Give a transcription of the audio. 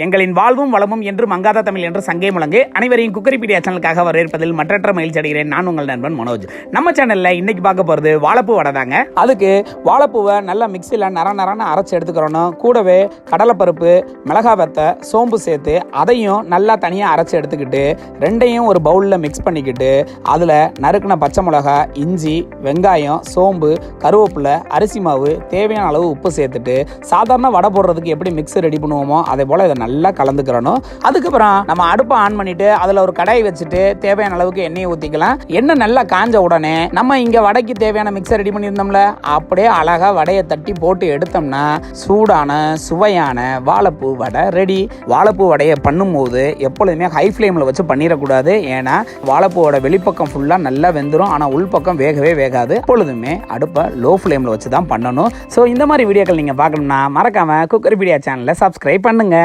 எங்களின் வாழ்வும் வளமும் என்று மங்காத தமிழ் என்று சங்கே முழங்கு அனைவரையும் குக்கரிபீடியா சேனலுக்காக வரவேற்பதில் மற்றற்ற மகிழ்ச்சி அடைகிறேன். நான் உங்கள் நண்பன் மனோஜ். நம்ம சேனல்ல இன்னைக்கு பார்க்க போறது வாழைப்பூ வடை தாங்க. அதுக்கு வாழைப்பூவை நல்லா மிக்சியில் நரன்னு அரைச்சி எடுத்துக்கிறோம். கூடவே கடலைப்பருப்பு, மிளகா வெத்தை, சோம்பு சேர்த்து அதையும் நல்லா தனியாக அரைச்சி எடுத்துக்கிட்டு ரெண்டையும் ஒரு பவுலில் மிக்ஸ் பண்ணிக்கிட்டு அதில் நறுக்கின பச்சை மிளகா, இஞ்சி, வெங்காயம், சோம்பு, கருவேப்பிலை, அரிசி மாவு, தேவையான அளவு உப்பு சேர்த்துட்டு சாதாரண வடை போடுறதுக்கு எப்படி மிக்ஸ் ரெடி பண்ணுவோமோ அதே போல் இதை நல்லா கலந்துக்கிறணும். அதுக்கப்புறம் நம்ம அடுப்பை ஆன் பண்ணிட்டு அதுல ஒரு கடாயை வச்சுட்டு தேவையான அளவுக்கு எண்ணெயை ஊத்திக்கலாம். எண்ணெய் நல்லா காஞ்ச உடனே நம்ம இங்க வடைக்கு தேவையான மிக்சர் ரெடி பண்ணியிருந்தோம்ல, அப்படியே அழகா வடையை தட்டி போட்டு எடுத்தோம்னா சூடான சுவையான வாழைப்பூ வடை ரெடி. வாழைப்பூ வடையை பண்ணும்போது எப்பொழுதுமே ஹை ஃப்ளேம்ல வச்சு பண்ணிடக்கூடாது. ஏன்னா வாழைப்பூவோட வெளிப்பக்கம் ஃபுல்லா நல்லா வெந்துடும், ஆனா உள்பக்கம் வேகவே வேகாது. எப்பொழுதுமே அடுப்பை லோ ஃப்ளேம்ல வச்சு தான் பண்ணணும். ஸோ இந்த மாதிரி வீடியோக்கள் நீங்க பார்க்கணும்னா மறக்காம குக்கரிபீடியா சேனலை சப்ஸ்கிரைப் பண்ணுங்க.